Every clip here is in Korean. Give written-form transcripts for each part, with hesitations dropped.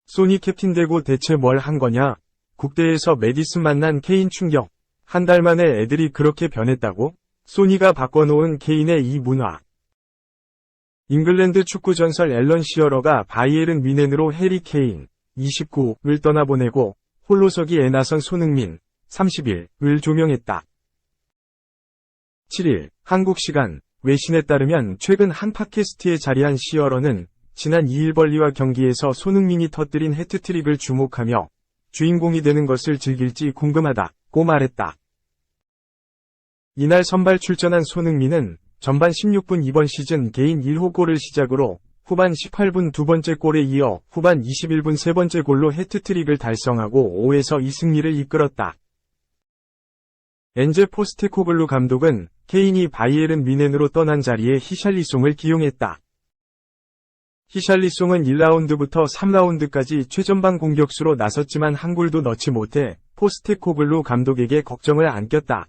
소니 캡틴 되고 대체 뭘 한 거냐? 국대에서 메디슨 만난 케인 충격. 한 달 만에 애들이 그렇게 변했다고? 소니가 바꿔놓은 케인의 이 문화. 잉글랜드 축구 전설 앨런 시어러가 바이에른 뮌헨으로 해리 케인 29을 떠나보내고 홀로서기에 나선 손흥민 30을 조명했다. 7일 한국 시간 외신에 따르면 최근 한 팟캐스트에 자리한 시어러는 지난 2일 벌리와 경기에서 손흥민이 터뜨린 해트트릭을 주목하며 주인공이 되는 것을 즐길지 궁금하다고 말했다. 이날 선발 출전한 손흥민은 전반 16분 이번 시즌 개인 1호 골을 시작으로 후반 18분 두 번째 골에 이어 후반 21분 세 번째 골로 해트트릭을 달성하고 5에서 2승리를 이끌었다. 엔제 포스테코글루 감독은 케인이 바이에른 뮌헨으로 떠난 자리에 히샬리송을 기용했다. 히샬리송은 1라운드부터 3라운드까지 최전방 공격수로 나섰지만 한 골도 넣지 못해 포스테코글루 감독에게 걱정을 안겼다.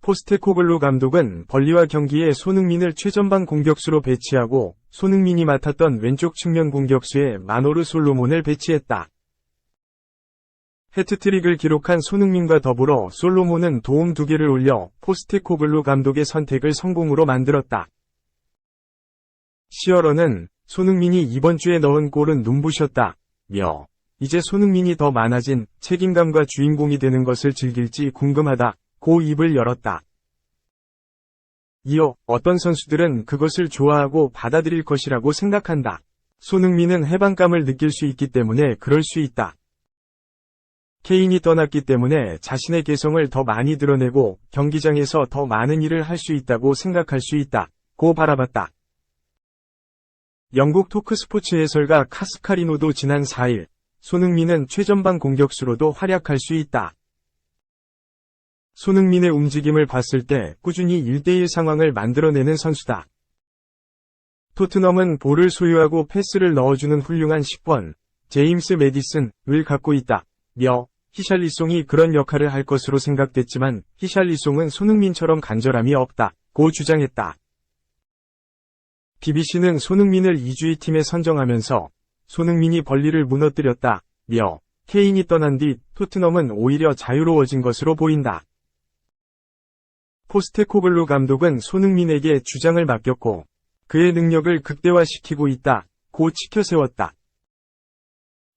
포스테코글루 감독은 벌리와 경기에 손흥민을 최전방 공격수로 배치하고 손흥민이 맡았던 왼쪽 측면 공격수에 마노르 솔로몬을 배치했다. 해트트릭을 기록한 손흥민과 더불어 솔로몬은 도움 2개를 올려 포스테코글루 감독의 선택을 성공으로 만들었다. 시어러는 손흥민이 이번 주에 넣은 골은 눈부셨다. 며 이제 손흥민이 더 많아진 책임감과 주인공이 되는 것을 즐길지 궁금하다. 고 입을 열었다. 이어 어떤 선수들은 그것을 좋아하고 받아들일 것이라고 생각한다. 손흥민은 해방감을 느낄 수 있기 때문에 그럴 수 있다. 케인이 떠났기 때문에 자신의 개성을 더 많이 드러내고 경기장에서 더 많은 일을 할 수 있다고 생각할 수 있다. 고 바라봤다. 영국 토크스포츠 해설가 카스카리노도 지난 4일 손흥민은 최전방 공격수로도 활약할 수 있다. 손흥민의 움직임을 봤을 때 꾸준히 1대1 상황을 만들어내는 선수다. 토트넘은 볼을 소유하고 패스를 넣어주는 훌륭한 10번, 제임스 메디슨을 갖고 있다. 며 히샬리송이 그런 역할을 할 것으로 생각됐지만 히샬리송은 손흥민처럼 간절함이 없다. 고 주장했다. BBC는 손흥민을 2주의 팀에 선정하면서 손흥민이 벌리를 무너뜨렸다. 며 케인이 떠난 뒤 토트넘은 오히려 자유로워진 것으로 보인다. 포스테코글루 감독은 손흥민에게 주장을 맡겼고 그의 능력을 극대화시키고 있다. 고 치켜세웠다.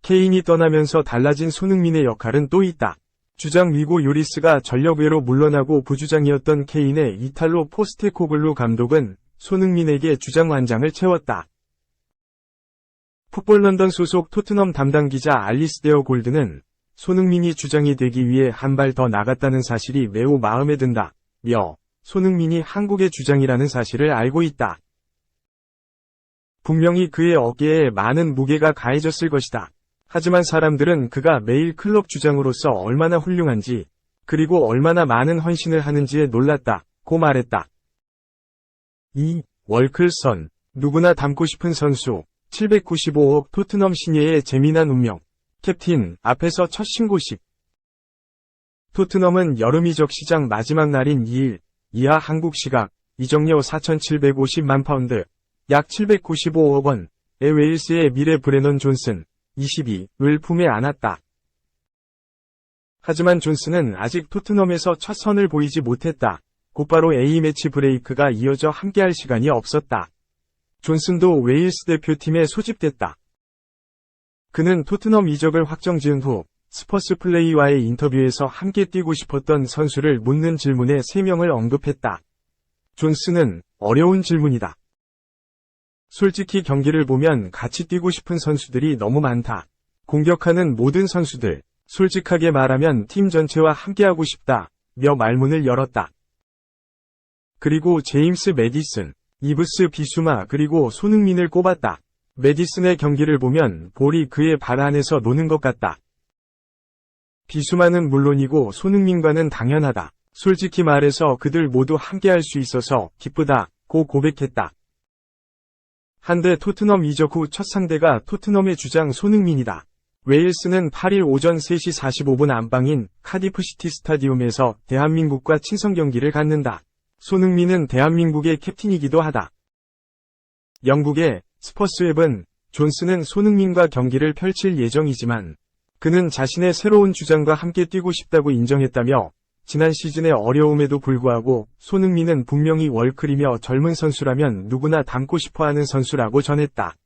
케인이 떠나면서 달라진 손흥민의 역할은 또 있다. 주장 위고 요리스가 전력 외로 물러나고 부주장이었던 케인의 이탈로 포스테코글루 감독은 손흥민에게 주장 완장을 채웠다. 풋볼 런던 소속 토트넘 담당 기자 알리스데어 골드는 손흥민이 주장이 되기 위해 한 발 더 나갔다는 사실이 매우 마음에 든다. 며 손흥민이 한국의 주장이라는 사실을 알고 있다. 분명히 그의 어깨에 많은 무게가 가해졌을 것이다. 하지만 사람들은 그가 매일 클럽 주장으로서 얼마나 훌륭한지 그리고 얼마나 많은 헌신을 하는지에 놀랐다. 고 말했다. 이 월클선 누구나 닮고 싶은 선수 795억 토트넘 신예의 재미난 운명 캡틴 앞에서 첫 신고식 토트넘은 여름 이적 시장 마지막 날인 2일 이하 한국 시각 이적료 4,750만 파운드 약 795억 원의 웨일스의 미래 브레넌 존슨 22을 품에 안았다. 하지만 존슨은 아직 토트넘에서 첫 선을 보이지 못했다. 곧바로 A매치 브레이크가 이어져 함께할 시간이 없었다. 존슨도 웨일스 대표팀에 소집됐다. 그는 토트넘 이적을 확정지은 후 스퍼스 플레이와의 인터뷰에서 함께 뛰고 싶었던 선수를 묻는 질문에 3명을 언급했다. 존슨은 어려운 질문이다. 솔직히 경기를 보면 같이 뛰고 싶은 선수들이 너무 많다. 공격하는 모든 선수들, 솔직하게 말하면 팀 전체와 함께하고 싶다. 며 말문을 열었다. 그리고 제임스 메디슨, 이브스 비수마 그리고 손흥민을 꼽았다. 메디슨의 경기를 보면 볼이 그의 발 안에서 노는 것 같다. 비수마는 물론이고 손흥민과는 당연하다. 솔직히 말해서 그들 모두 함께할 수 있어서 기쁘다. 고 고백했다. 한데 토트넘 이적 후 첫 상대가 토트넘의 주장 손흥민이다. 웨일스는 8일 오전 3시 45분 안방인 카디프시티 스타디움에서 대한민국과 친선 경기를 갖는다. 손흥민은 대한민국의 캡틴이기도 하다. 영국의 스퍼스웹은 존슨은 손흥민과 경기를 펼칠 예정이지만 그는 자신의 새로운 주장과 함께 뛰고 싶다고 인정했다며 지난 시즌의 어려움에도 불구하고 손흥민은 분명히 월클이며 젊은 선수라면 누구나 닮고 싶어하는 선수라고 전했다.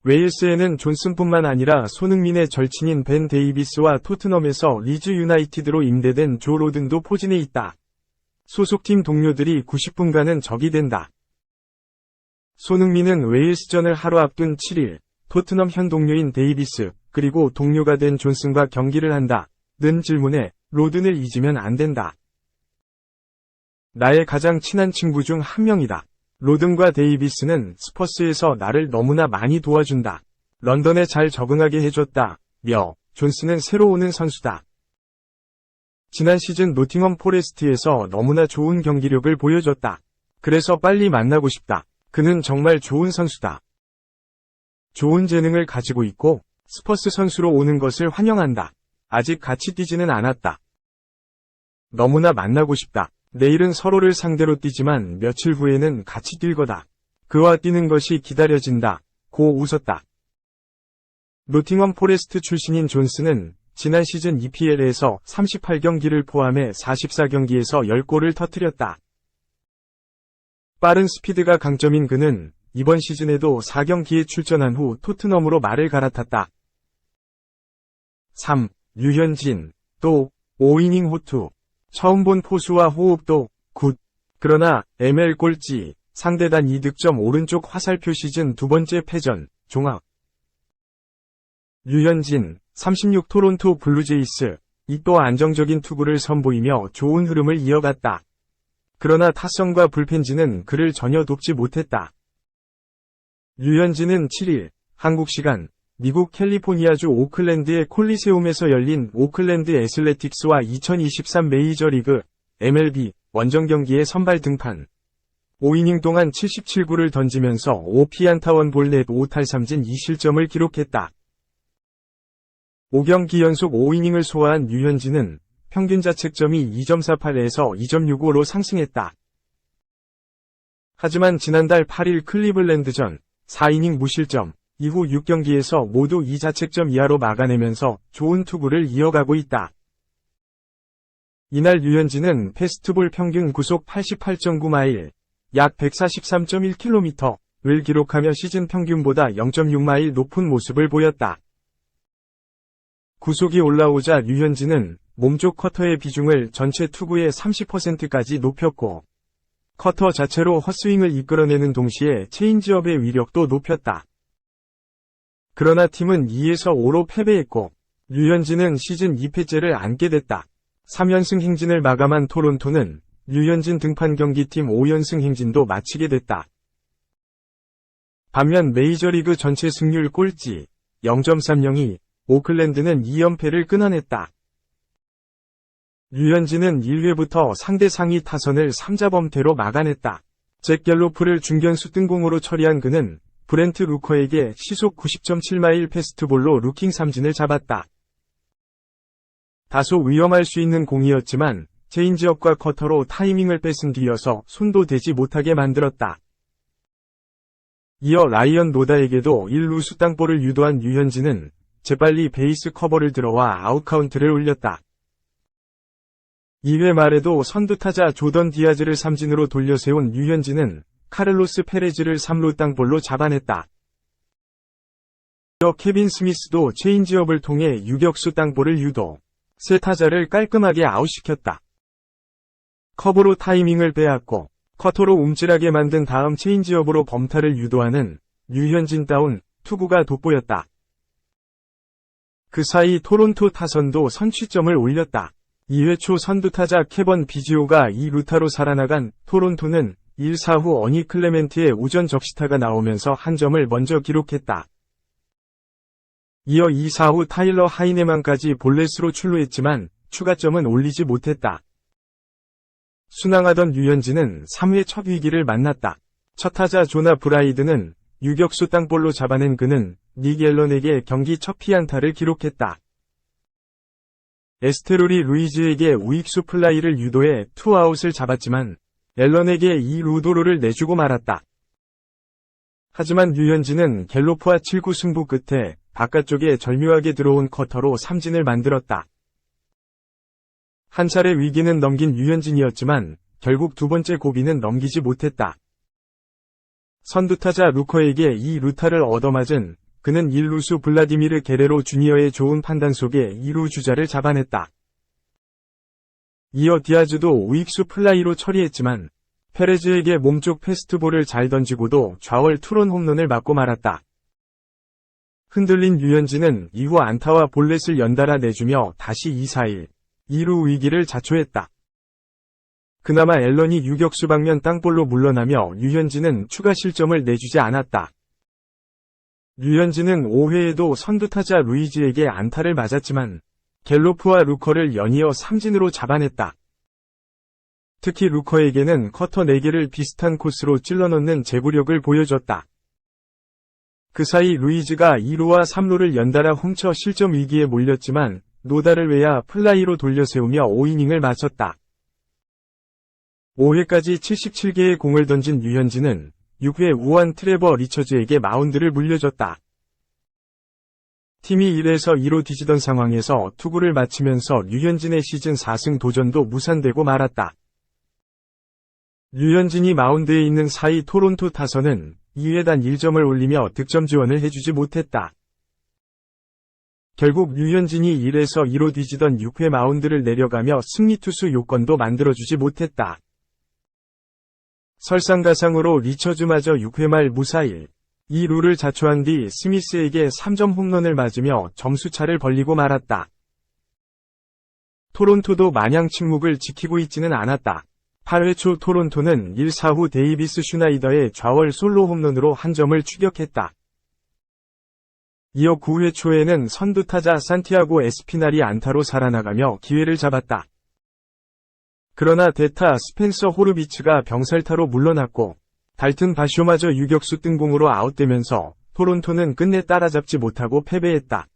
웨일스에는 존슨뿐만 아니라 손흥민의 절친인 벤 데이비스와 토트넘에서 리즈 유나이티드로 임대된 조 로든도 포진해 있다. 소속팀 동료들이 90분간은 적이 된다. 손흥민은 웨일스전을 하루 앞둔 7일 토트넘 현 동료인 데이비스 그리고 동료가 된 존슨과 경기를 한다는 질문에 로든을 잊으면 안 된다. 나의 가장 친한 친구 중 한 명이다. 로든과 데이비스는 스퍼스에서 나를 너무나 많이 도와준다. 런던에 잘 적응하게 해줬다. 며 존슨은 새로 오는 선수다. 지난 시즌 노팅엄 포레스트에서 너무나 좋은 경기력을 보여줬다. 그래서 빨리 만나고 싶다. 그는 정말 좋은 선수다. 좋은 재능을 가지고 있고 스퍼스 선수로 오는 것을 환영한다. 아직 같이 뛰지는 않았다. 너무나 만나고 싶다. 내일은 서로를 상대로 뛰지만 며칠 후에는 같이 뛸 거다. 그와 뛰는 것이 기다려진다. 고 웃었다. 노팅엄 포레스트 출신인 존슨은 지난 시즌 EPL에서 38경기를 포함해 44경기에서 10골을 터뜨렸다. 빠른 스피드가 강점인 그는 이번 시즌에도 4경기에 출전한 후 토트넘으로 말을 갈아탔다. 3. 류현진. 또 5이닝 호투. 처음 본 포수와 호흡도 굿. 그러나 ML 꼴찌. 상대단 2득점 오른쪽 화살표 시즌 두 번째 패전. 종합. 류현진. 36 토론토 블루제이스. 이 또 안정적인 투구를 선보이며 좋은 흐름을 이어갔다. 그러나 타성과 불펜진은 그를 전혀 돕지 못했다. 류현진은 7일 한국 시간 미국 캘리포니아주 오클랜드의 콜리세움에서 열린 오클랜드 애슬레틱스와 2023 메이저리그 MLB 원정 경기에 선발 등판. 5이닝 동안 77구를 던지면서 5피안타 원볼 넷 5탈삼진 2실점을 기록했다. 5경기 연속 5이닝을 소화한 류현진은 평균 자책점이 2.48에서 2.65로 상승했다. 하지만 지난달 8일 클리블랜드전 4이닝 무실점 이후 6경기에서 모두 2자책점 이하로 막아내면서 좋은 투구를 이어가고 있다. 이날 류현진은 패스트볼 평균 구속 88.9마일, 약 143.1km를 기록하며 시즌 평균보다 0.6마일 높은 모습을 보였다. 구속이 올라오자 류현진은 몸쪽 커터의 비중을 전체 투구의 30%까지 높였고 커터 자체로 헛스윙을 이끌어내는 동시에 체인지업의 위력도 높였다. 그러나 팀은 2에서 5로 패배했고 류현진은 시즌 2패째를 안게 됐다. 3연승 행진을 마감한 토론토는 류현진 등판 경기팀 5연승 행진도 마치게 됐다. 반면 메이저리그 전체 승률 꼴찌 0.30이 오클랜드는 2연패를 끊어냈다. 류현진은 1회부터 상대 상위 타선을 3자범퇴로 막아냈다. 잭 갤로프를 중견수 뜬공으로 처리한 그는 브렌트 루커에게 시속 90.7마일 패스트볼로 루킹 삼진을 잡았다. 다소 위험할 수 있는 공이었지만 체인지업과 커터로 타이밍을 뺏은 뒤여서 손도 대지 못하게 만들었다. 이어 라이언 노다에게도 1루수 땅볼을 유도한 류현진은 재빨리 베이스 커버를 들어와 아웃카운트를 올렸다. 2회 말에도 선두타자 조던 디아즈를 삼진으로 돌려세운 류현진은 카를로스 페레즈를 3루 땅볼로 잡아냈다. 이어 케빈 스미스도 체인지업을 통해 유격수 땅볼을 유도. 세 타자를 깔끔하게 아웃시켰다. 커브로 타이밍을 빼앗고 커터로 움찔하게 만든 다음 체인지업으로 범타를 유도하는 류현진다운 투구가 돋보였다. 그 사이 토론토 타선도 선취점을 올렸다. 2회 초 선두타자 케번 비지오가 2루타로 살아나간 토론토는 1사후 어니 클레멘트의 우전 적시타가 나오면서 한 점을 먼저 기록했다. 이어 2사후 타일러 하이네만까지 볼넷으로 출루했지만 추가점은 올리지 못했다. 순항하던 류현진은 3회 첫 위기를 만났다. 첫 타자 조나 브라이드는 유격수 땅볼로 잡아낸 그는 닉 앨런에게 경기 첫 피안타를 기록했다. 에스테롤이 루이즈에게 우익수 플라이를 유도해 투아웃을 잡았지만 앨런에게 이 루도로를 내주고 말았다. 하지만 류현진은 갤로프와 7구 승부 끝에 바깥쪽에 절묘하게 들어온 커터로 삼진을 만들었다. 한 차례 위기는 넘긴 류현진이었지만 결국 두 번째 고비는 넘기지 못했다. 선두타자 루커에게 이 루타를 얻어맞은 그는 1루수 블라디미르 게레로 주니어의 좋은 판단 속에 2루 주자를 잡아냈다. 이어 디아즈도 우익수 플라이로 처리했지만 페레즈에게 몸쪽 패스트볼을 잘 던지고도 좌월 투런 홈런을 맞고 말았다. 흔들린 류현진은 이후 안타와 볼넷을 연달아 내주며 다시 2-4-1, 2루 위기를 자초했다. 그나마 앨런이 유격수 방면 땅볼로 물러나며 류현진은 추가 실점을 내주지 않았다. 류현진은 5회에도 선두타자 루이즈에게 안타를 맞았지만 갤로프와 루커를 연이어 삼진으로 잡아냈다. 특히 루커에게는 커터 4개를 비슷한 코스로 찔러넣는 제구력을 보여줬다. 그 사이 루이즈가 2루와 3루를 연달아 훔쳐 실점 위기에 몰렸지만 노다를 외야 플라이로 돌려세우며 5이닝을 마쳤다. 5회까지 77개의 공을 던진 류현진은 6회 우한 트레버 리처즈에게 마운드를 물려줬다. 팀이 1에서 2로 뒤지던 상황에서 투구를 마치면서 류현진의 시즌 4승 도전도 무산되고 말았다. 류현진이 마운드에 있는 사이 토론토 타선은 2회 단 1점을 올리며 득점 지원을 해주지 못했다. 결국 류현진이 1에서 2로 뒤지던 6회 마운드를 내려가며 승리투수 요건도 만들어주지 못했다. 설상가상으로 리처즈마저 6회 말 무사일 2루를 자초한 뒤 스미스에게 3점 홈런을 맞으며 점수차를 벌리고 말았다. 토론토도 마냥 침묵을 지키고 있지는 않았다. 8회 초 토론토는 1-4후 데이비스 슈나이더의 좌월 솔로 홈런으로 한 점을 추격했다. 이어 9회 초에는 선두타자 산티아고 에스피날이 안타로 살아나가며 기회를 잡았다. 그러나 대타 스펜서 호르비츠가 병살타로 물러났고 달튼 바쇼마저 유격수 뜬공으로 아웃되면서 토론토는 끝내 따라잡지 못하고 패배했다.